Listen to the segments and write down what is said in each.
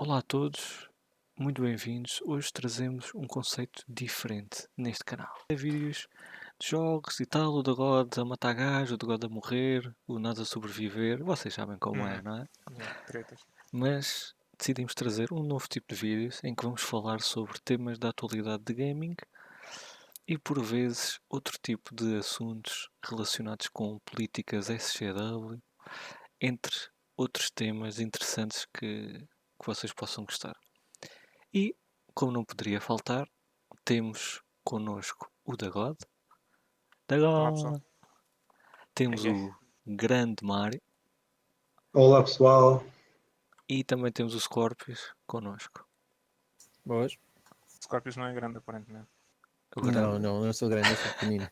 Olá a todos, muito bem-vindos. Hoje trazemos um conceito diferente neste canal. É vídeos de jogos e tal, o da God a matar gajo, o da God a morrer, o nada a sobreviver. Vocês sabem como é, Uhum. não é? Yeah, tretas. Mas decidimos trazer um novo tipo de vídeos em que vamos falar sobre temas da atualidade de gaming e por vezes outro tipo de assuntos relacionados com políticas SGW, entre outros temas interessantes que vocês possam gostar. E, como não poderia faltar, temos connosco o da God, Olá pessoal. temos É. o grande Mário Olá pessoal, e também temos o Scorpius connosco. Boas. Scorpius não é grande aparentemente. O Não, grande. não sou grande, eu sou pequenino.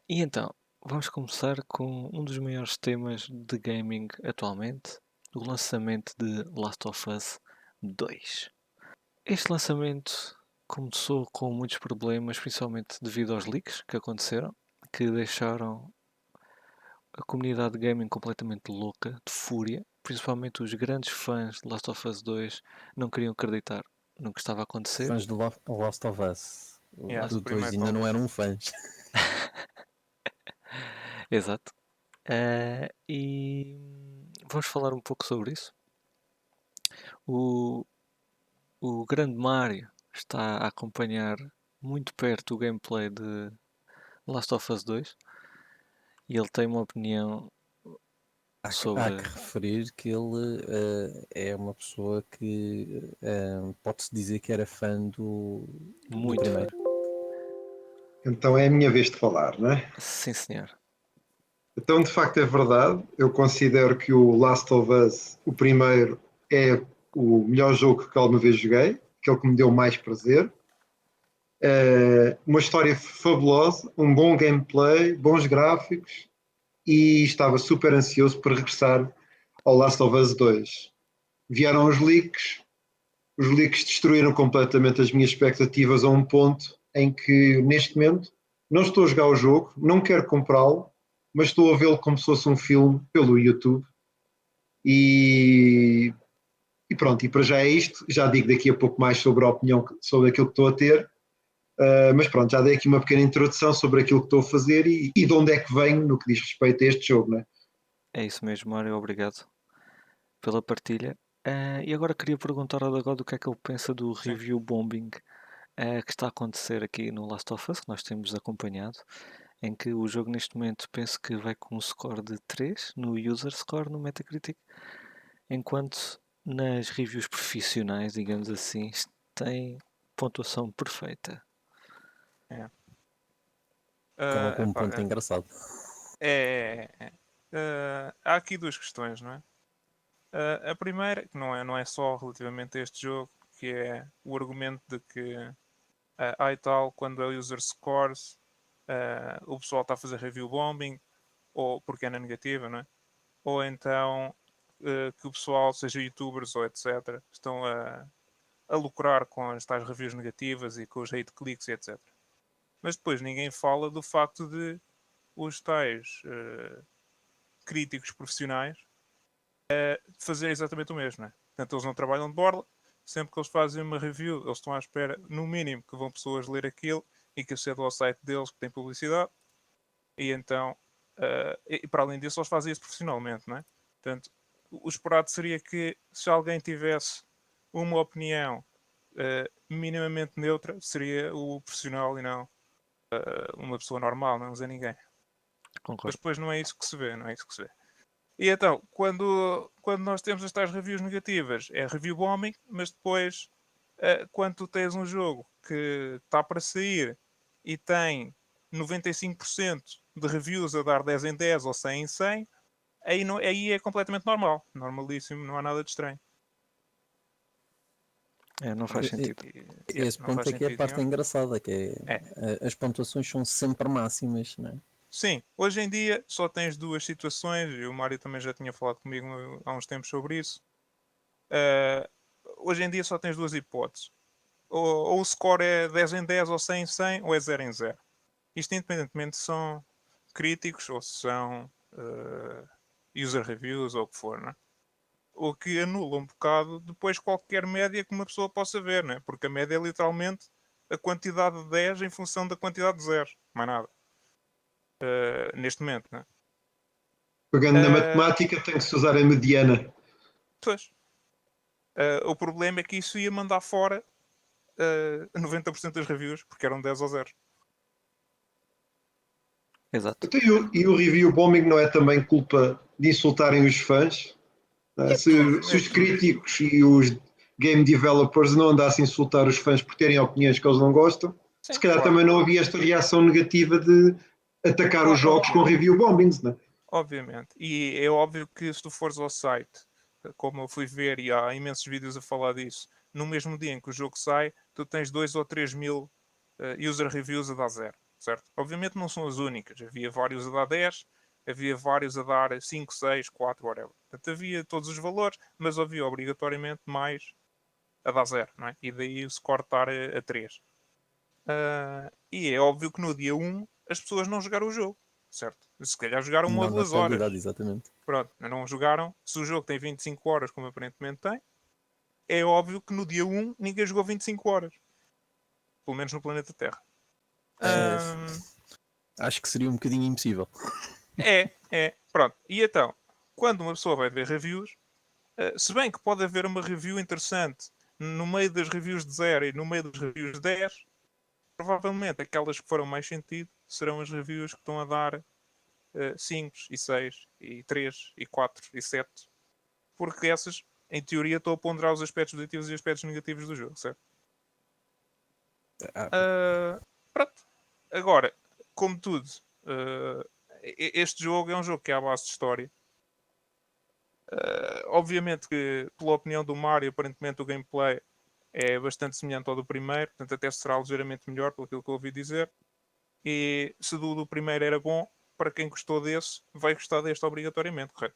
E então, vamos começar com um dos maiores temas de gaming atualmente, o lançamento de Last of Us 2. Este lançamento começou com muitos problemas, principalmente devido aos leaks que aconteceram, que deixaram a comunidade de gaming completamente louca, de fúria. Principalmente os grandes fãs de Last of Us 2 não queriam acreditar no que estava a acontecer. Fãs de Last of Us. Yeah, Do o 2 primeiro ainda não talvez. eram fãs. Exato. E vamos falar um pouco sobre isso. O, o grande Mario está a acompanhar muito perto o gameplay de Last of Us 2 e ele tem uma opinião Há que sobre referir que ele é uma pessoa que pode-se dizer que era fã do muito fã. primeiro. então é a minha vez de falar, não é? Sim, senhor. Então de facto é verdade, eu considero que o Last of Us, o primeiro, é o melhor jogo que alguma vez joguei, aquele que me deu mais prazer. Uma história fabulosa, um bom gameplay, bons gráficos e estava super ansioso por regressar ao Last of Us 2. Vieram os leaks destruíram completamente as minhas expectativas a um ponto em que, neste momento, não estou a jogar o jogo, não quero comprá-lo, mas estou a vê-lo como se fosse um filme pelo YouTube. E, e pronto, e para já é isto. Já digo daqui a pouco mais sobre a opinião sobre aquilo que estou a ter. Mas pronto, já dei aqui uma pequena introdução sobre aquilo que estou a fazer e de onde é que venho no que diz respeito a este jogo, né? É isso mesmo, Mário. Obrigado pela partilha. E agora queria perguntar ao Dagod o que é que ele pensa do Sim. review bombing que está a acontecer aqui no Last of Us, que nós temos acompanhado, em que o jogo neste momento penso que vai com um score de 3 no user score no Metacritic, enquanto nas reviews profissionais, digamos assim, tem pontuação perfeita. É. Com um Epá, ponto engraçado. há aqui duas questões, não é? A primeira, que não é só relativamente a este jogo, que é o argumento de que e tal, quando é user scores, o pessoal está a fazer review bombing, ou porque é na negativa, não é? Ou então que o pessoal, seja youtubers ou etc., estão a lucrar com as tais reviews negativas e com os hate cliques e etc. Mas depois ninguém fala do facto de os tais críticos profissionais fazerem exatamente o mesmo. Né? Portanto, eles não trabalham de borla. Sempre que eles fazem uma review, eles estão à espera, no mínimo, que vão pessoas ler aquilo e que acedam ao site deles que tem publicidade. E então, e para além disso, eles fazem isso profissionalmente. Não é? Portanto, o esperado seria que se alguém tivesse uma opinião minimamente neutra, seria o profissional e não uma pessoa normal, não usa ninguém. Mas Concordo. depois não é isso que se vê, não é isso que se vê. E então, quando nós temos as tais reviews negativas, é review bombing, mas depois, quando tu tens um jogo que está para sair e tem 95% de reviews a dar 10 em 10 ou 100 em 100, aí, não, aí é completamente normal. Normalíssimo, não há nada de estranho. Não faz sentido. Esse Não ponto faz é que é a sentido parte nenhum. engraçada, que É. as pontuações são sempre máximas, não é? Sim, hoje em dia só tens duas situações, e o Mário também já tinha falado comigo há uns tempos sobre isso. Uh, Hoje em dia só tens duas hipóteses. Ou o score é 10 em 10 ou 100 em 100 ou é 0 em 0. Isto independentemente se são críticos ou se são user reviews ou o que for. Né? o que anula um bocado depois qualquer média que uma pessoa possa ver, né? Porque a média é literalmente a quantidade de 10 em função da quantidade de 0, mais nada. Neste momento, né? Pegando na Uh, matemática, tem que se usar a mediana. Pois. O problema é que isso ia mandar fora 90% das reviews, porque eram 10 ou 0. Exato. Então, e o review bombing não é também culpa de insultarem os fãs? Se os críticos e os game developers não andassem a insultar os fãs por terem opiniões que eles não gostam, Sim, se calhar claro. também não havia esta reação negativa de atacar os jogos com review bombings, não é? Obviamente. E é óbvio que se tu fores ao site, como eu fui ver, e há imensos vídeos a falar disso, no mesmo dia em que o jogo sai, tu tens 2 ou 3 mil user reviews a dar 0, certo? Obviamente não são as únicas. Havia vários a dar 10, havia vários a dar 5, 6, 4, whatever. Portanto, havia todos os valores, mas havia obrigatoriamente mais a dar 0, não é? E daí o score estar a 3. E é óbvio que no dia 1 as pessoas não jogaram o jogo, certo? Se calhar jogaram uma ou Não na 2 horas. totalidade, exatamente. Pronto, não jogaram. Se o jogo tem 25 horas, como aparentemente tem, é óbvio que no dia 1 ninguém jogou 25 horas. Pelo menos no planeta Terra. Acho que seria um bocadinho impossível. Pronto. E então, quando uma pessoa vai ver reviews, se bem que pode haver uma review interessante no meio das reviews de 0 e no meio das reviews de 10, provavelmente aquelas que foram mais sentido serão as reviews que estão a dar 5 e 6 e 3 e 4 e 7, porque essas, em teoria, estão a ponderar os aspectos positivos e aspectos negativos do jogo, certo? Pronto. Agora, como tudo, este jogo é um jogo que é à base de história. Obviamente que, pela opinião do Mario, aparentemente o gameplay é bastante semelhante ao do primeiro, portanto até será ligeiramente melhor, pelo que eu ouvi dizer. E se do primeiro era bom, para quem gostou desse, vai gostar deste obrigatoriamente, correto?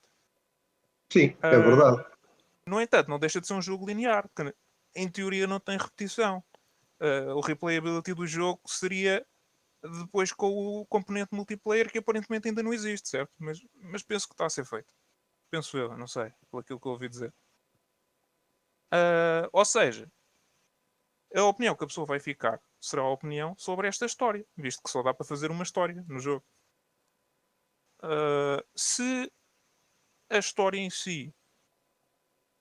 Sim, é verdade. No entanto, não deixa de ser um jogo linear, que em teoria não tem repetição. O replayability do jogo seria depois com o componente multiplayer, que aparentemente ainda não existe, certo? Mas penso que está a ser feito. Penso eu, não sei, pelo aquilo que eu ouvi dizer. Ou seja, a opinião que a pessoa vai ficar será a opinião sobre esta história, visto que só dá para fazer uma história no jogo. Se a história em si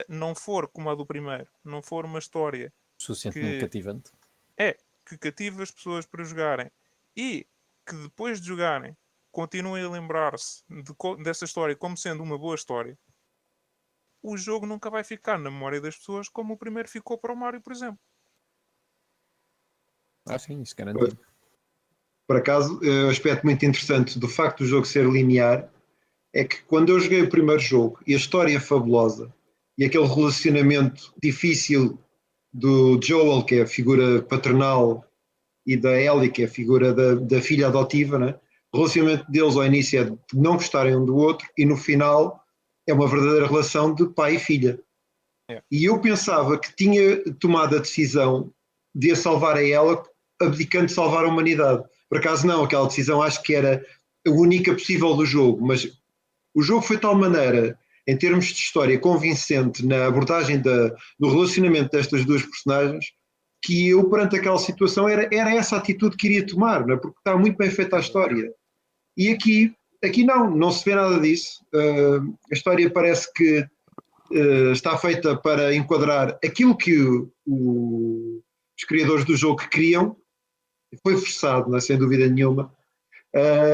não for como a do primeiro, não for uma história Suficientemente que cativante. que cative as pessoas para jogarem e que depois de jogarem continuem a lembrar-se dessa história como sendo uma boa história, o jogo nunca vai ficar na memória das pessoas como o primeiro ficou para o Mario, por exemplo. Sim, isso garantido. Por acaso, o aspecto muito interessante do facto do jogo ser linear é que quando eu joguei o primeiro jogo e a história fabulosa e aquele relacionamento difícil do Joel, que é a figura paternal, e da Ellie, que é a figura da filha adotiva, né? O relacionamento deles ao início é de não gostarem um do outro e no final é uma verdadeira relação de pai e filha. E eu pensava que tinha tomado a decisão de a salvar a ela, abdicando de salvar a humanidade. Por acaso não, aquela decisão acho que era a única possível do jogo, mas o jogo foi de tal maneira, em termos de história, convincente na abordagem do relacionamento destas duas personagens, que eu, perante aquela situação, era essa a atitude que iria tomar, não é? Porque está muito bem feita a história. E aqui não se vê nada disso. A história parece que está feita para enquadrar aquilo que os criadores do jogo queriam, foi forçado, não é? Sem dúvida nenhuma.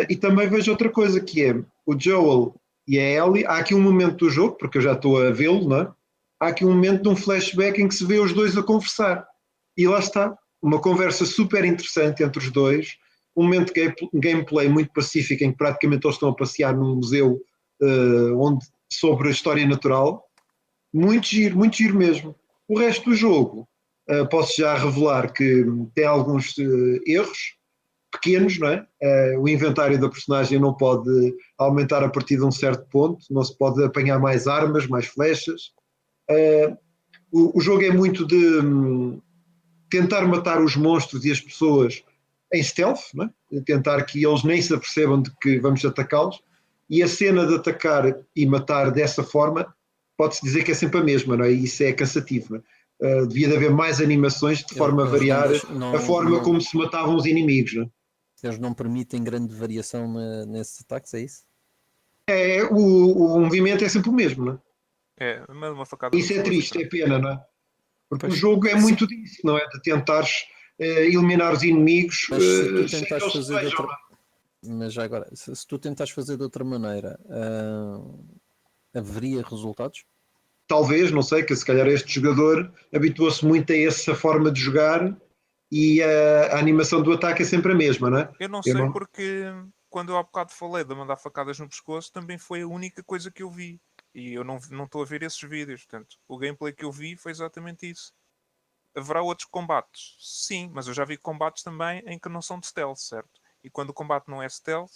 E também vejo outra coisa, que é o Joel e a Ellie. Há aqui um momento do jogo, porque eu já estou a vê-lo, não é? Há aqui um momento de um flashback em que se vê os dois a conversar. E lá está, uma conversa super interessante entre os dois, um momento de gameplay muito pacífico, em que praticamente eles estão a passear num museu sobre a história natural. Muito giro mesmo. O resto do jogo, posso já revelar que tem alguns erros pequenos, não é? O inventário da personagem não pode aumentar a partir de um certo ponto, não se pode apanhar mais armas, mais flechas. O jogo é muito de tentar matar os monstros e as pessoas em stealth, não é? Tentar que eles nem se apercebam de que vamos atacá-los. E a cena de atacar e matar dessa forma pode-se dizer que é sempre a mesma, não é? E isso é cansativo, não é? Devia de haver mais animações de forma a Eles não variar deixam- a forma não- como se matavam os inimigos, não é? eles não permitem grande variação nesses ataques, é isso? O movimento é sempre o mesmo, não é? Uma facada no Isso é pescoço e triste, é pronto. pena, não é? Porque o Pois, jogo é sim. muito disso, não é? De tentares eliminar os inimigos Mas se tu sem que tentares eles se fazer de vejam, outra. não é? Mas já agora, se tu tentares fazer de outra maneira, haveria resultados? Talvez, não sei, que se calhar este jogador habituou-se muito a essa forma de jogar e a animação do ataque é sempre a mesma, não é? Eu não Eu sei não... porque quando eu há bocado falei de mandar facadas no pescoço, também foi a única coisa que eu vi. E eu não estou a ver esses vídeos. Portanto, o gameplay que eu vi foi exatamente isso. Haverá outros combates? Sim, mas eu já vi combates também em que não são de stealth, certo? E quando o combate não é stealth,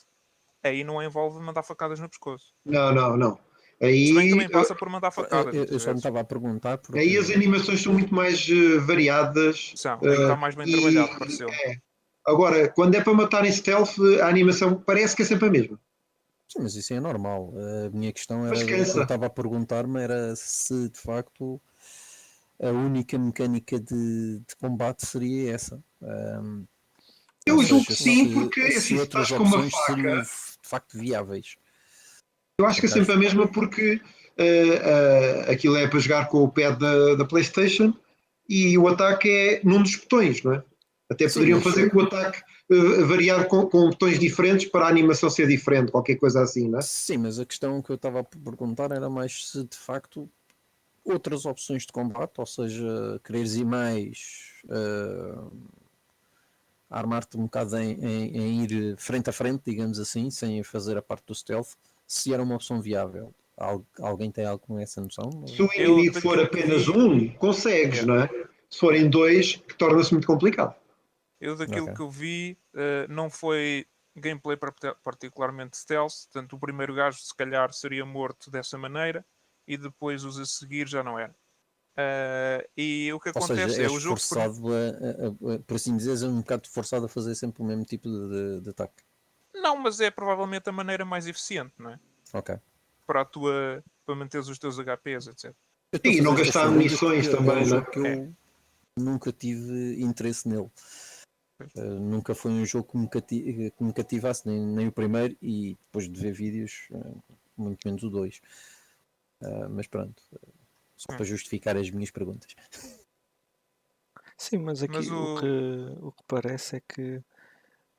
aí não envolve mandar facadas no pescoço. Não, não, não. Se bem que Aí, também passa por mandar facadas, Eu muitas só me vezes. estava a perguntar porque. aí as animações são muito mais variadas São. Aí está mais bem e trabalhado, pareceu-me. agora, quando é para matar em stealth, a animação parece que é sempre a mesma. Sim, mas isso é normal. A minha questão Mas era. O que eu cansa. estava a perguntar-me era se de facto a única mecânica de combate seria essa. Ou Eu julgo que seja, sim, porque se assim, se outras estás com uma opções seriam faca, de facto viáveis. eu acho que é Porque acho sempre a mesma porque aquilo é para jogar com o pad da PlayStation e o ataque é num dos botões, não é? Até sim, poderiam mas fazer que o ataque variar com botões diferentes para a animação ser diferente, qualquer coisa assim, não é? sim, mas a questão que eu estava a perguntar era mais se de facto outras opções de combate, ou seja, quereres ir mais armar-te um bocado em ir frente a frente, digamos assim, sem fazer a parte do stealth, se era uma opção viável. Alguém tem alguma essa Se o noção? Eu, inimigo for daquilo que apenas vi, um, consegues, é, não é? Se forem dois, que torna-se muito complicado. eu daquilo Ok. que eu vi, não foi gameplay particularmente stealth. Portanto, o primeiro gajo, se calhar, seria morto dessa maneira e depois os a seguir já não era. E o que Ou seja, acontece é és o jogo. forçado por assim dizer, é um bocado forçado a fazer sempre o mesmo tipo de ataque. Não, mas é provavelmente a maneira mais eficiente, não é? Ok. Para manteres os teus HPs, etc. Eu estou a E não fazer estas gastar perguntas munições porque é um também, não jogo é? que É. eu nunca tive interesse nele. Nunca foi um jogo que me cativasse, nem o primeiro, e depois de ver vídeos, muito menos o 2. Mas pronto, só Hum. para justificar as minhas perguntas. Sim, mas Mas aqui o que parece é que,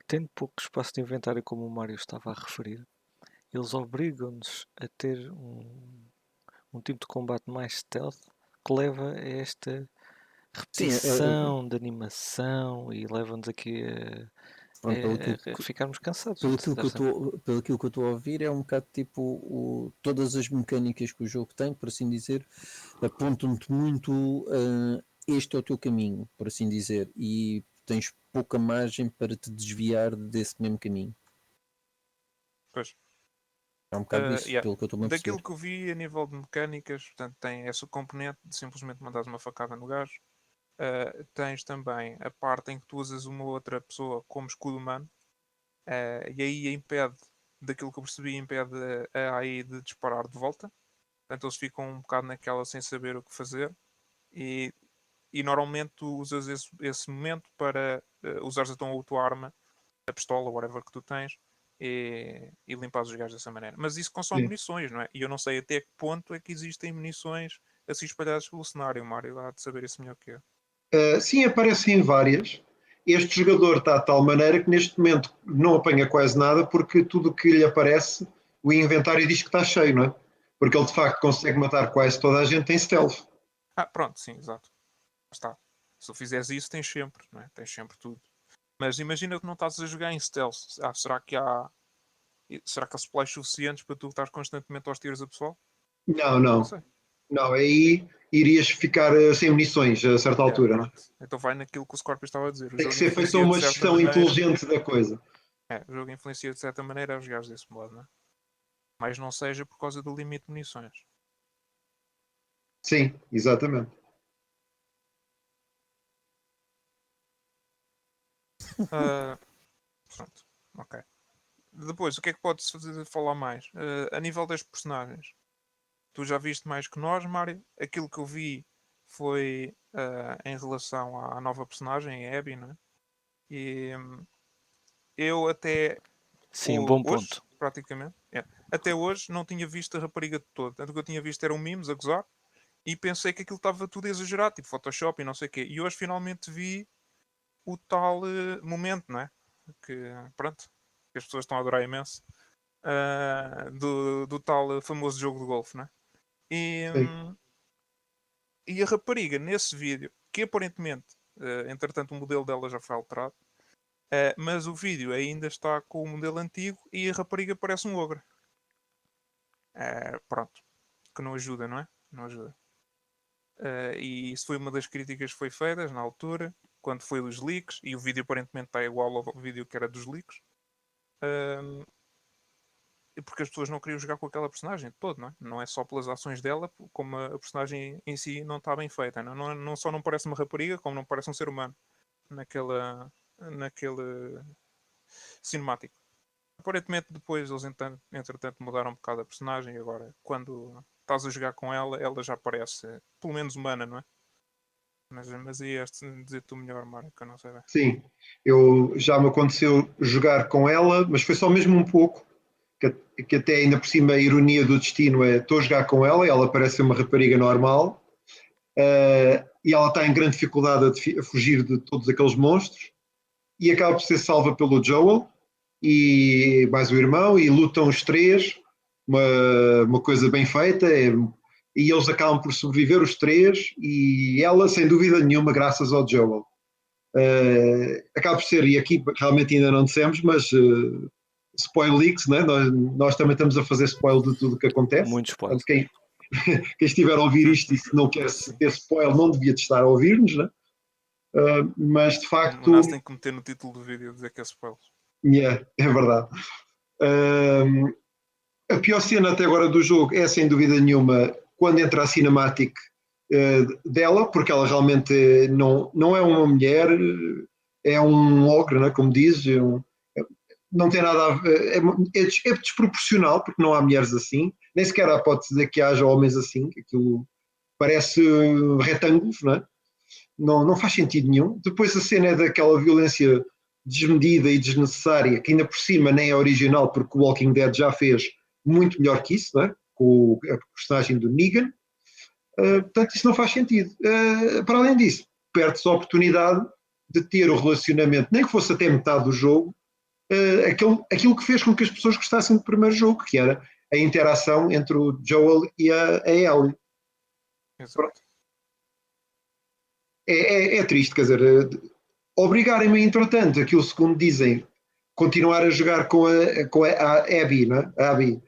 tendo pouco espaço de inventário, como o Mário estava a referir, eles obrigam-nos a ter um tipo de combate mais stealth que leva a esta Sim, repetição de animação e leva-nos aqui pronto, a ficarmos cansados pelo de aquilo estar sempre. pelo aquilo que eu estou a ouvir, é um bocado tipo todas as mecânicas que o jogo tem, por assim dizer, apontam-te muito este é o teu caminho, por assim dizer, e tens pouca margem para te desviar desse mesmo caminho. pois, É um bocado isso, yeah. pelo que eu estou a Daquilo perceber. que eu vi a nível de mecânicas, portanto, tem essa componente de simplesmente mandares uma facada no gajo. Tens também a parte em que tu usas uma outra pessoa como escudo humano, e aí impede, daquilo que eu percebi, impede a AI de disparar de volta. Portanto, eles ficam um bocado naquela sem saber o que fazer. E, e normalmente tu usas esse momento para usares então a tua arma, a pistola, whatever que tu tens, e limpares os gajos dessa maneira. Mas isso consome Sim. munições, não é? E eu não sei até que ponto é que existem munições assim espalhadas pelo cenário, Mário. Há de saber isso melhor que eu. Sim, aparecem várias. Este jogador está de tal maneira que neste momento não apanha quase nada porque tudo o que lhe aparece, o inventário diz que está cheio, não é? Porque ele de facto consegue matar quase toda a gente em stealth. Pronto, sim, exato. Está. Se tu fizeres isso, tens sempre, não é? Tens sempre tudo. Mas imagina que não estás a jogar em stealth. Será que há supplies suficientes para tu estar constantemente aos tiros a pessoal? Não, Não não. sei. Não, aí irias ficar sem munições a certa Yeah, altura, não é? pronto. Então vai naquilo que o Scorpio estava a dizer. O Tem que jogo ser feita influencia de uma certa gestão maneira. inteligente da coisa. O jogo influencia de certa maneira a jogares desse modo, não é? Mas não seja por causa do limite de munições. Sim, exatamente. Ah, pronto. Ok. Depois, o que é que pode-se falar mais? A nível das personagens. tu já viste mais que nós, Mário. Aquilo que eu vi foi em relação à nova personagem, a Abby, né? E eu até Sim, bom hoje, ponto. praticamente, até hoje não tinha visto a rapariga de todo. Tanto que eu tinha visto eram memes a gozar e pensei que aquilo estava tudo exagerado, tipo Photoshop e não sei o quê. E hoje finalmente vi o tal momento, não é? Que, pronto, que as pessoas estão a adorar imenso. Do tal famoso jogo de golfe, né? E, Sim. e a rapariga nesse vídeo, que aparentemente, entretanto, o modelo dela já foi alterado, mas o vídeo ainda está com o modelo antigo e a rapariga parece um ogro. Pronto, que não ajuda, não é? Não ajuda. E isso foi uma das críticas que foi feitas na altura, quando foi dos leaks, e o vídeo aparentemente está igual ao vídeo que era dos leaks. Porque as pessoas não queriam jogar com aquela personagem de todo, não é? Não é só pelas ações dela, como a personagem em si não está bem feita. Não só não parece uma rapariga, como não parece um ser humano naquele cinemático. Aparentemente depois eles entretanto mudaram um bocado a personagem e agora quando estás a jogar com ela, ela já parece pelo menos humana, não é? Mas aí este dizer-te o melhor, Mário, que eu não sei bem. Sim, já me aconteceu jogar com ela, mas foi só mesmo um pouco, que até ainda por cima a ironia do destino é estou a jogar com ela e ela parece ser uma rapariga normal, e ela está em grande dificuldade a fugir de todos aqueles monstros e acaba por ser salva pelo Joel e mais o irmão e lutam os três, uma coisa bem feita, e eles acabam por sobreviver os três e ela sem dúvida nenhuma graças ao Joel. Acaba por ser, e aqui realmente ainda não dissemos, mas spoil leaks, né? Nós também estamos a fazer spoil de tudo o que acontece. Muito spoiler. Portanto, quem estiver a ouvir isto e se não quer ter spoil, não devia estar a ouvir-nos, né? Mas de O Nas facto, tem que meter no título do vídeo dizer que é spoiler. é verdade. A pior cena até agora do jogo é sem dúvida nenhuma quando entra a cinematic dela, porque ela realmente não é uma mulher, é um ogre, né, como diz, não tem nada a ver, é desproporcional, porque não há mulheres assim, nem sequer há hipótese de que haja homens assim, aquilo parece retângulos, né? Não faz sentido nenhum. Depois a cena é daquela violência desmedida e desnecessária, que ainda por cima nem é original, porque o Walking Dead já fez muito melhor que isso, né? Com a personagem do Negan. Portanto, isso não faz sentido. Para além disso, perde-se a oportunidade de ter o relacionamento, nem que fosse até metade do jogo, aquilo que fez com que as pessoas gostassem do primeiro jogo, que era a interação entre o Joel e a Ellie. Exato. É triste, quer dizer, obrigarem-me, entretanto, aquilo segundo dizem, continuar a jogar a Abby, né? A Abby.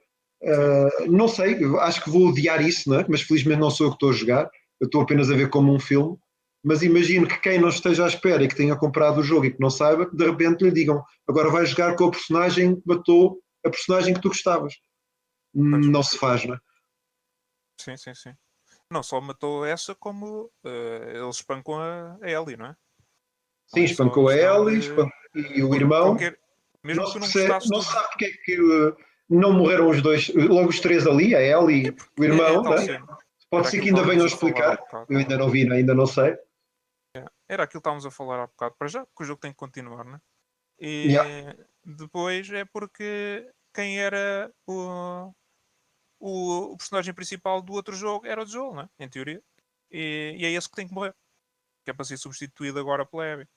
Não sei, acho que vou odiar isso, né? Mas felizmente não sou eu que estou a jogar, eu estou apenas a ver como um filme. Mas imagino que quem não esteja à espera e que tenha comprado o jogo e que não saiba, que de repente lhe digam agora vais jogar com a personagem que matou a personagem que tu gostavas. Pois. Não se faz, né? Sim, sim, sim. Não só matou essa, como eles espancam a Ellie, não é? Não Sim, é só a espancou a questão Ellie de. e o irmão. Mesmo que tu não Não gostasses se sabe porque é que não morreram os dois, logo os três ali, a Ellie e o é irmão, tal né? cena. Pode Era ser aquilo que que ainda venham a estávamos a falar há explicar. bocado. Eu ainda não vi, ainda não sei. Era aquilo que estávamos a falar há bocado. Para já, porque o jogo tem que continuar, né? Yeah. E depois é porque quem era o personagem principal do outro jogo era o Joel, né? Em teoria. E é esse que tem que morrer. Que é para ser substituído agora pela Abby.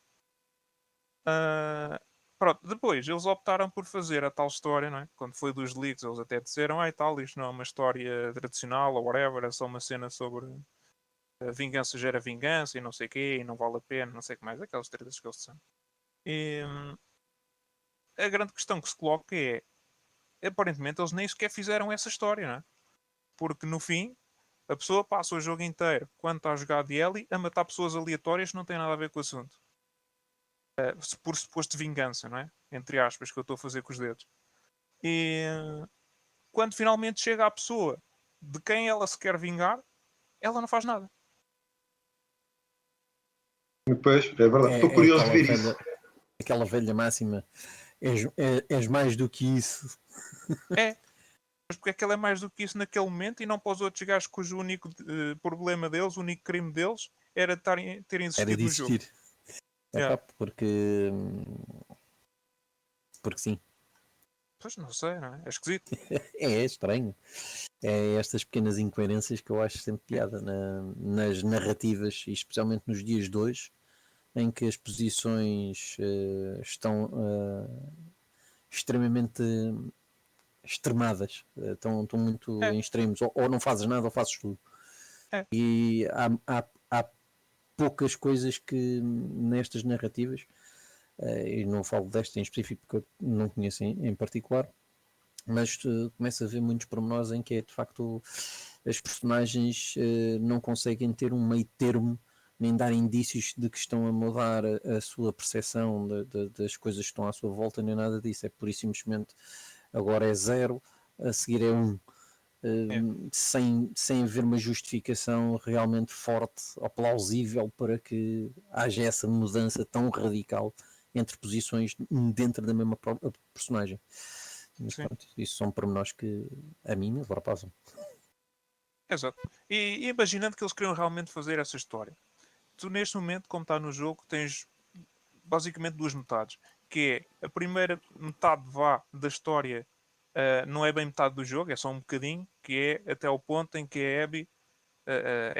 Pronto, depois eles optaram por fazer a tal história, não é? Quando foi dos leaks, eles até disseram, ai tal, isto não é uma história tradicional ou whatever, é só uma cena sobre a vingança gera vingança e não sei o quê, e não vale a pena, não sei o que mais, aquelas tretas que eles disseram. E a grande questão que se coloca é, aparentemente eles nem sequer fizeram essa história, não é? Porque no fim, a pessoa passa o jogo inteiro, quando está a jogar de Ellie, a matar pessoas aleatórias que não têm nada a ver com o assunto. Por suposto vingança, não é? Entre aspas, que eu estou a fazer com os dedos. E quando finalmente chega à pessoa de quem ela se quer vingar, ela não faz nada. Depois, é verdade. Estou É curioso de ver isso. aquela velha máxima: és mais do que isso. É. Mas porque é que ele é mais do que isso naquele momento e não para os outros gajos cujo único problema deles, o único crime deles, era terem Era existido de no jogo? existir. Yeah. Epá, porque sim. Pois não sei, não é? É esquisito. É estranho. É estas pequenas incoerências que eu acho sempre piada nas narrativas, e especialmente nos dias de hoje, em que as posições estão extremamente extremadas, estão muito É, em extremos, ou não fazes nada ou fazes tudo. é. E há poucas coisas que nestas narrativas, e não falo desta em específico porque eu não conheço em particular, mas começa a ver muitos pormenores em que é de facto as personagens não conseguem ter um meio termo nem dar indícios de que estão a mudar a sua percepção das coisas que estão à sua volta, nem nada disso. É por isso simplesmente agora é 0, a seguir é 1. É. Sem haver uma justificação realmente forte ou plausível para que haja essa mudança tão radical entre posições dentro da mesma personagem. Mas Sim. pronto, isso são pormenores que a mim agora passam. Exato. E imaginando que eles queriam realmente fazer essa história. Tu neste momento, como está no jogo, tens basicamente duas metades. Que é a primeira metade da história, não é bem metade do jogo, é só um bocadinho, que é até o ponto em que a Abby,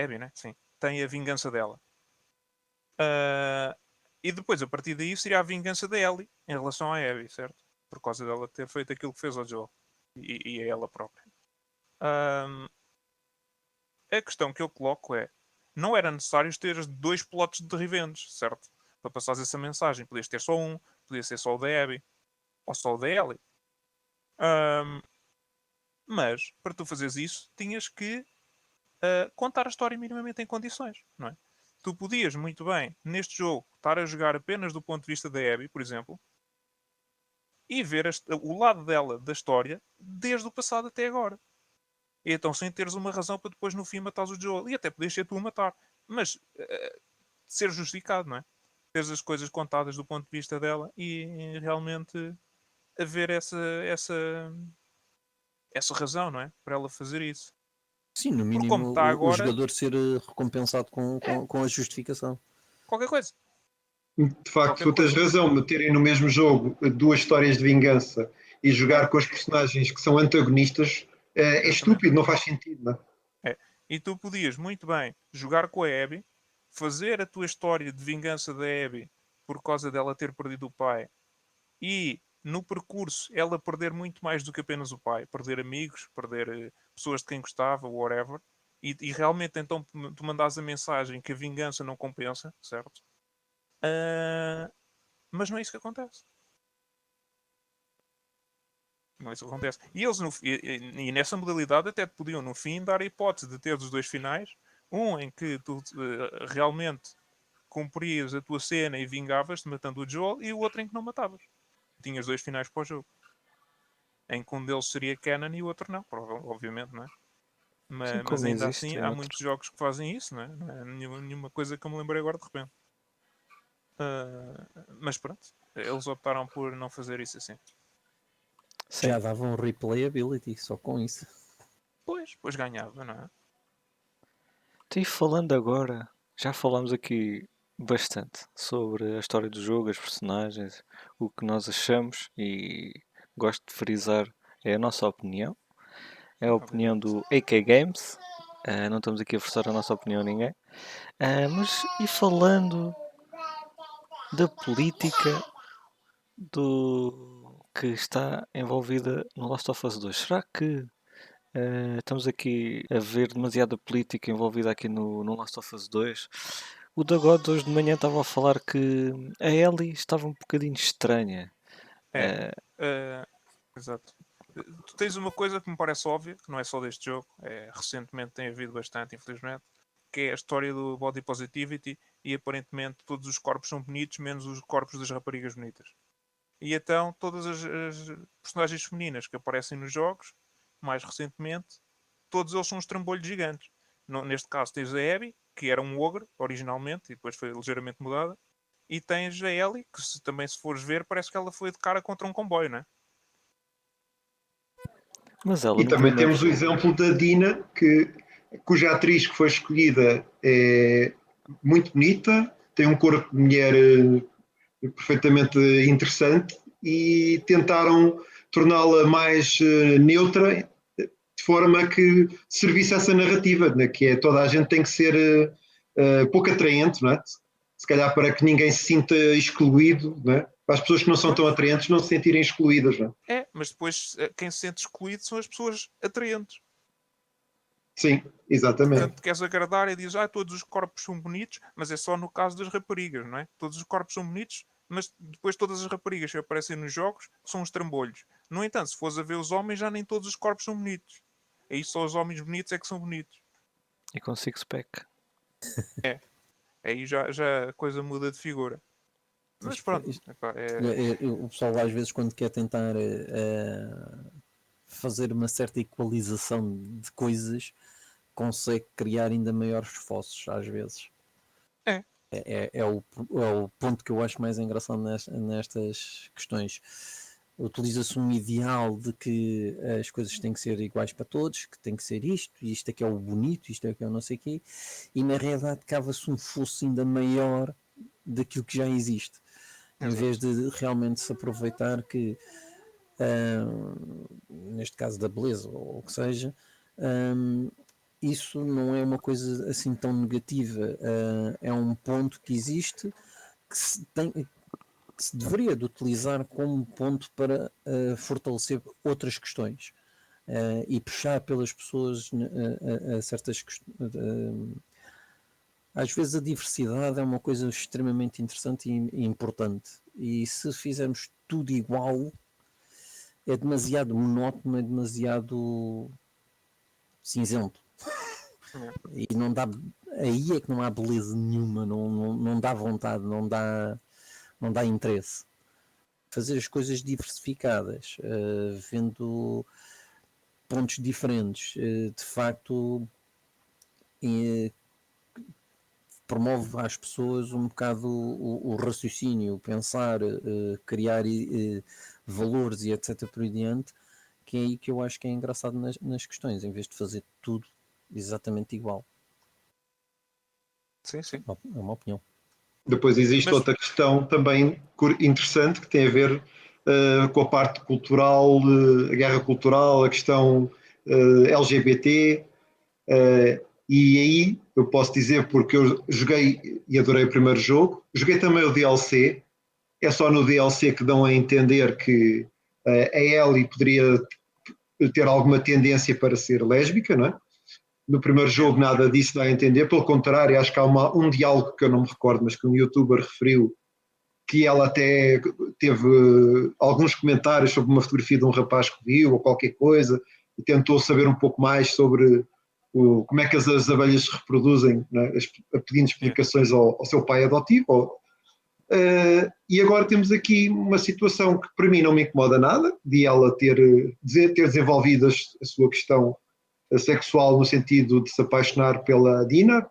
Abby, né? Sim, tem a vingança dela. E depois, a partir daí, seria a vingança da Ellie em relação à Abby, certo? Por causa dela ter feito aquilo que fez ao Joel e a ela própria. Ahm, a questão que eu coloco é: não era necessário ter dois plots de revenge, certo? Para passar essa mensagem. Podias ter só um, podia ser só o da Abby ou só o da Ellie. Ahm, mas, para tu fazeres isso, tinhas que contar a história minimamente em condições, não é? Tu podias muito bem, neste jogo, estar a jogar apenas do ponto de vista da Abby, por exemplo, e ver o lado dela da história desde o passado até agora. E então, sem teres uma razão para depois no fim matares o Joel. E até podias ser tu a matar. Mas ser justificado, não é? Teres as coisas contadas do ponto de vista dela e realmente haver essa razão, não é? Para ela fazer isso. Sim, no Porque como mínimo está o agora, jogador ser recompensado é com a justificação. qualquer coisa. De facto, Qualquer tu tens coisa. razão, meterem no mesmo jogo duas histórias de vingança e É, jogar com os personagens que são antagonistas é exatamente. estúpido, não faz sentido, não é? É. E tu podias muito bem jogar com a Abby, fazer a tua história de vingança da Abby por causa dela ter perdido o pai e no percurso ela perder muito mais do que apenas o pai, perder amigos, perder pessoas de quem gostava, whatever, e realmente então tu mandas a mensagem que a vingança não compensa, certo? Ah, mas não é isso que acontece. Não é isso que acontece. E eles, e nessa modalidade, até te podiam, no fim, dar a hipótese de ter os dois finais. Um em que tu realmente cumprias a tua cena e vingavas-te matando o Joel, e o outro em que não matavas. Tinhas dois finais para o jogo. Em que um deles seria canon e o outro não, obviamente, não é? Sim, Mas como ainda assim, existe em há outro. muitos jogos que fazem isso, não é? Não é nenhuma coisa que eu me lembrei agora de repente. Mas pronto, eles optaram por não fazer isso assim. Sim. Já dava um replayability só com isso. Pois ganhava, não é? E falando agora, já falamos aqui bastante sobre a história do jogo, as personagens, o que nós achamos e gosto de frisar é a nossa opinião. É a opinião Obviamente. do AK Games. Não estamos aqui a forçar a nossa opinião a ninguém. Mas e falando da política do que está envolvida no Last of Us 2, será que estamos aqui a ver demasiada política envolvida aqui no Last of Us 2? O Dagod hoje de manhã estava a falar que a Ellie estava um bocadinho estranha. É. Eh, Exato. Tu tens uma coisa que me parece óbvia, que não é só deste jogo, recentemente tem havido bastante, infelizmente, que é a história do body positivity e aparentemente todos os corpos são bonitos, menos os corpos das raparigas bonitas. E então todas as personagens femininas que aparecem nos jogos, mais recentemente, todos eles são uns trambolhos gigantes. Neste caso tens a Abby, que era um ogre originalmente e depois foi ligeiramente mudada, e tens a Ellie, que também se fores ver parece que ela foi de cara contra um comboio, não é? Mas ela E no também primeiro temos o jogo. exemplo da Dina, cuja atriz que foi escolhida é muito bonita, tem um corpo de mulher perfeitamente interessante e tentaram torná-la mais neutra, de forma que servisse essa narrativa, né, que é toda a gente tem que ser pouco atraente, não é? Se calhar para que ninguém se sinta excluído, não é? Para as pessoas que não são tão Pois, atraentes não se sentirem excluídas. Não é? mas depois quem se sente excluído são as pessoas atraentes. Sim, exatamente. Portanto, queres agradar e dizes, todos os corpos são bonitos, mas é só no caso das raparigas, não é? Todos os corpos são bonitos, mas depois todas as raparigas que aparecem nos jogos são os trambolhos. No entanto, se fores a ver os homens, já nem todos os corpos são bonitos. Aí só os homens bonitos é que são bonitos. E com six-pack. Aí já a coisa muda de figura. Mas pronto, epá, O pessoal às vezes quando quer tentar fazer uma certa equalização de coisas consegue criar ainda maiores esforços às vezes. É. É o ponto que eu acho mais engraçado nestas questões. Utiliza-se um ideal de que as coisas têm que ser iguais para todos, que tem que ser isto é que é o bonito, isto é que é o não sei o quê, e na realidade cava-se um fosso ainda maior daquilo que já existe, em Exato. vez de realmente se aproveitar que, neste caso da beleza ou o que seja, isso não é uma coisa assim tão negativa, é um ponto que existe que se deveria de utilizar como ponto para fortalecer outras questões e puxar pelas pessoas a certas questões. Às vezes a diversidade é uma coisa extremamente interessante e importante, e se fizermos tudo igual é demasiado monótono, é demasiado cinzento. É. E não dá, aí é que não há beleza nenhuma, não dá vontade, não dá interesse. Fazer as coisas diversificadas, vendo pontos diferentes, de facto promove às pessoas um bocado o raciocínio, pensar, criar valores e etc. por aí diante, que é aí que eu acho que é engraçado nas questões, em vez de fazer tudo exatamente igual. Sim, sim. É uma opinião. Depois existe Mas outra questão também interessante que tem a ver com a parte cultural, a guerra cultural, a questão LGBT, e aí eu posso dizer, porque eu joguei e adorei o primeiro jogo, joguei também o DLC, é só no DLC que dão a entender que a Ellie poderia ter alguma tendência para ser lésbica, não é? No primeiro jogo nada disso dá a entender, pelo contrário, acho que há um diálogo que eu não me recordo, mas que um youtuber referiu, que ela até teve alguns comentários sobre uma fotografia de um rapaz que viu ou qualquer coisa e tentou saber um pouco mais sobre como é que as abelhas se reproduzem, né? Pedindo explicações ao seu pai adotivo. E agora temos aqui uma situação que para mim não me incomoda nada, de ela ter desenvolvido a sua questão sexual no sentido de se apaixonar pela Dina.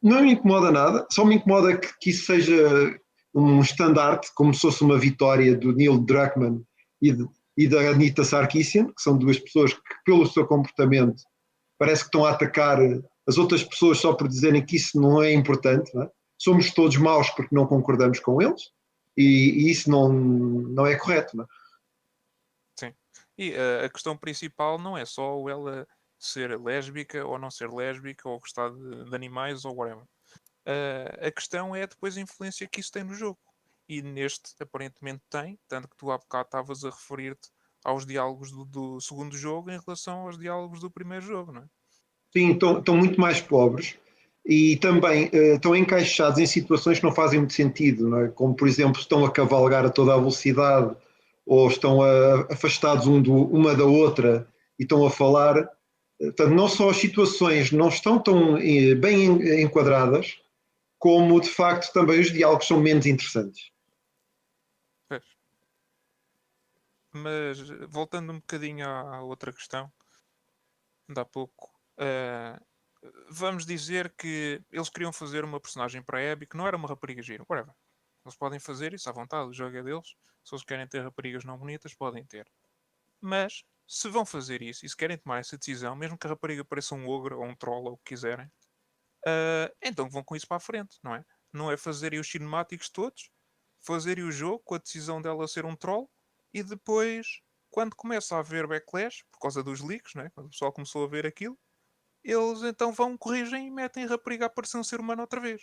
Não me incomoda nada, só me incomoda que isso seja um estandarte, como se fosse uma vitória do Neil Druckmann e da Anita Sarkeesian, que são duas pessoas que, pelo seu comportamento, parece que estão a atacar as outras pessoas só por dizerem que isso não é importante. Não é? Somos todos maus porque não concordamos com eles e isso não é correto. Não é? sim. E a questão principal não é só ela ser lésbica ou não ser lésbica ou gostar de animais ou whatever. A questão é depois a influência que isso tem no jogo. E neste aparentemente tem, tanto que tu há bocado estavas a referir-te aos diálogos do segundo jogo em relação aos diálogos do primeiro jogo, não é? Sim, estão muito mais pobres e também estão encaixados em situações que não fazem muito sentido, não é? Como por exemplo estão a cavalgar a toda a velocidade ou estão afastados uma da outra e estão a falar. Portanto, não só as situações não estão tão bem enquadradas, como de facto também os diálogos são menos interessantes. Pois. Mas voltando um bocadinho à outra questão, de há pouco, vamos dizer que eles queriam fazer uma personagem para a Abby que não era uma rapariga gira, whatever. Eles podem fazer isso à vontade, o jogo é deles. Se eles querem ter raparigas não bonitas, podem ter. Mas se vão fazer isso e se querem tomar essa decisão, mesmo que a rapariga pareça um ogro ou um troll ou o que quiserem, então vão com isso para a frente, não é? Não é fazerem os cinemáticos todos, fazerem o jogo com a decisão dela ser um troll e depois, quando começa a haver backlash, por causa dos leaks, não é? Quando o pessoal começou a ver aquilo, eles então vão, corrigem e metem a rapariga a parecer um ser humano outra vez.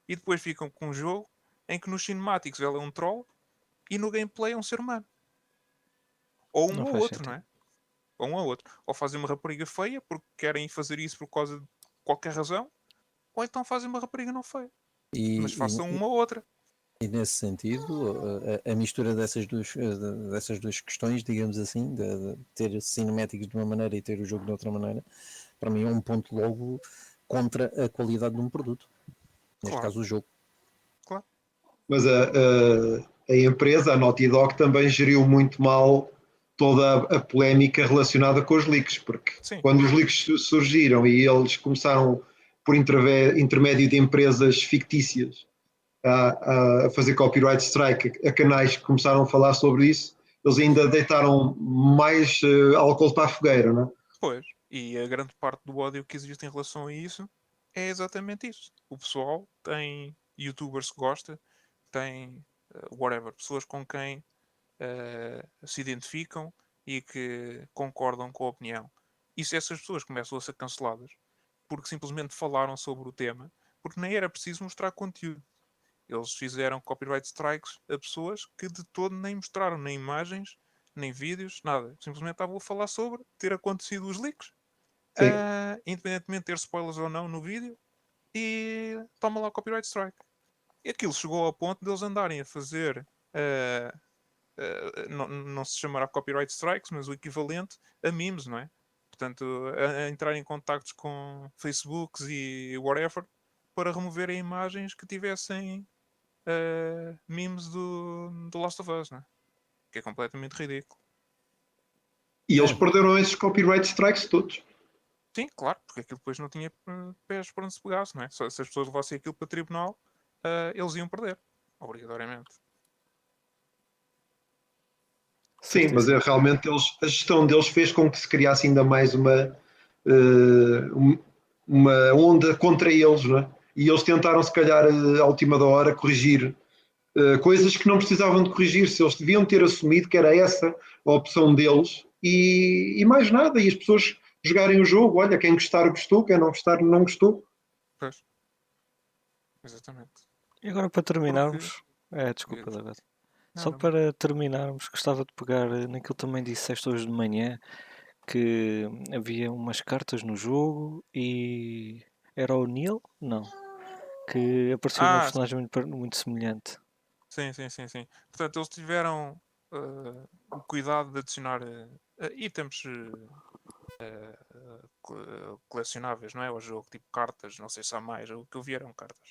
E depois ficam com um jogo em que nos cinemáticos ela é um troll e no gameplay é um ser humano. Ou um Não ou faz outro, não sentido. é? Ou um ou outro. Ou fazem uma rapariga feia porque querem fazer isso por causa de qualquer razão, ou então fazem uma rapariga não feia. Mas E, façam e, uma ou outra. e nesse sentido, a mistura dessas duas questões, digamos assim, de ter cinemáticos de uma maneira e ter o jogo de outra maneira, para mim é um ponto logo contra a qualidade de um produto. Neste Claro, caso, o jogo. claro. Mas a empresa, a Naughty Dog, também geriu muito mal toda a polémica relacionada com os leaks, porque Sim, quando os leaks surgiram e eles começaram por intermédio de empresas fictícias a fazer copyright strike a canais que começaram a falar sobre isso, eles ainda deitaram mais álcool para a fogueira, não é? pois. E a grande parte do ódio que existe em relação a isso é exatamente isso. O pessoal tem youtubers que gosta, tem whatever, pessoas com quem se identificam e que concordam com a opinião. E se essas pessoas começam a ser canceladas porque simplesmente falaram sobre o tema, porque nem era preciso mostrar conteúdo. Eles fizeram copyright strikes a pessoas que de todo nem mostraram nem imagens, nem vídeos, nada. Simplesmente estavam a falar sobre ter acontecido os leaks, Sim. independentemente de ter spoilers ou não no vídeo, e toma lá o copyright strike. E aquilo chegou ao ponto de eles andarem a fazer, não se chamará copyright strikes, mas o equivalente a memes, não é? Portanto, a entrar em contactos com Facebooks e whatever para removerem imagens que tivessem memes do Last of Us, né? Que é completamente ridículo. E eles perderam esses copyright strikes todos. Sim, claro, porque aquilo depois não tinha pés para onde se pegasse, não é? Se as pessoas levassem aquilo para tribunal, eles iam perder, obrigatoriamente. Sim, mas Certíssimo. realmente a gestão deles fez com que se criasse ainda mais uma onda contra eles, não é? E eles tentaram, se calhar, à última da hora, corrigir coisas que não precisavam de corrigir, se eles deviam ter assumido que era essa a opção deles e mais nada, e as pessoas jogarem o jogo, olha, quem gostar gostou, quem não gostar não gostou. Pois, exatamente. E agora para Porque. terminarmos. Desculpa, David. Não, Só não. para terminarmos, gostava de pegar naquilo que também disseste hoje de manhã, que havia umas cartas no jogo e era o Neil? Não. Que apareceu uma Sim. personagem muito semelhante. Sim, sim, sim, sim. Portanto, eles tiveram o cuidado de adicionar itens colecionáveis, não é? Ao jogo, tipo cartas, não sei se há mais, o que eu vi eram cartas.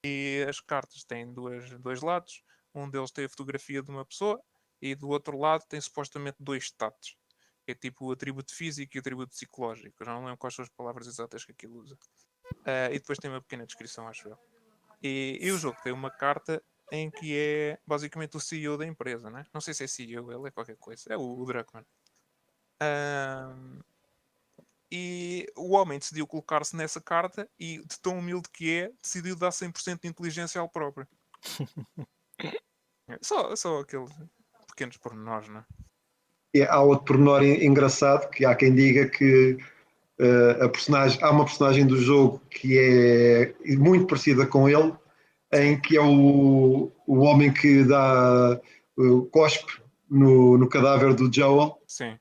E as cartas têm dois lados, um deles tem a fotografia de uma pessoa e do outro lado tem supostamente dois status. É tipo o atributo físico e o atributo psicológico. Eu já não lembro quais são as palavras exatas que aquilo usa. E depois tem uma pequena descrição, acho eu. E o jogo tem uma carta em que é basicamente o CEO da empresa, né? Não sei se é CEO, ele é qualquer coisa. É o Druckmann. Ahm, e o homem decidiu colocar-se nessa carta e, de tão humilde que é, decidiu dar 100% de inteligência ao próprio. Só aqueles pequenos pormenores, né? E há outro pormenor engraçado, que há quem diga que há uma personagem do jogo que é muito parecida com ele, Sim, em que é o homem que dá cospe no cadáver do Joel. sim.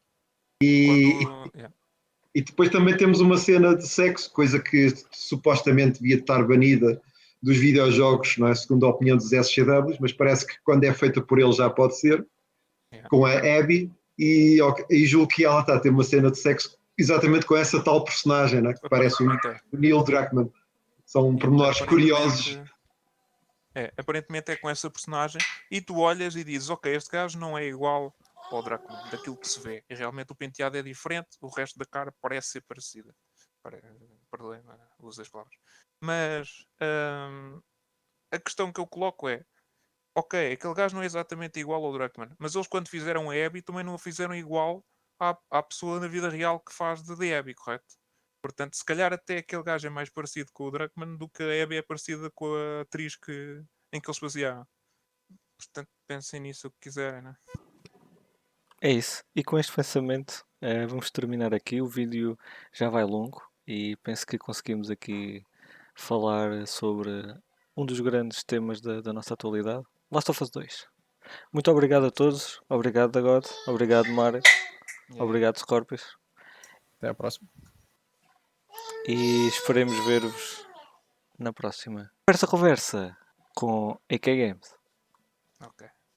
E, Quando. Yeah. e depois também temos uma cena de sexo, coisa que supostamente devia estar banida dos videojogos, não é? Segundo a opinião dos SCWs, mas parece que quando é feita por ele já pode ser, Yeah. com a Abby, e julgo que ela está a ter uma cena de sexo exatamente com essa tal personagem, né? Que parece Aparentemente é. o Neil Druckmann. São Yeah. pormenores curiosos. Aparentemente é com essa personagem e tu olhas e dizes, ok, este gajo não é igual ao Druckmann, daquilo que se vê. E realmente o penteado é diferente, o resto da cara parece ser parecida. Perdoem-me o uso das palavras. Mas a questão que eu coloco é, ok, aquele gajo não é exatamente igual ao Druckmann, mas eles quando fizeram a Abby também não a fizeram igual à pessoa na vida real que faz de Abby, correto? Portanto, se calhar até aquele gajo é mais parecido com o Druckmann do que a Abby é parecida com a atriz em que eles basearam. Portanto, pensem nisso o que quiserem, né? É isso. E com este pensamento, vamos terminar aqui. O vídeo já vai longo e penso que conseguimos aqui falar sobre um dos grandes temas da nossa atualidade, Last of Us 2. Muito obrigado a todos. Obrigado, Dagod. Obrigado, Mário. Obrigado, Scorpius. Até à próxima. E esperemos ver-vos na próxima Conversa com AK Games. Ok.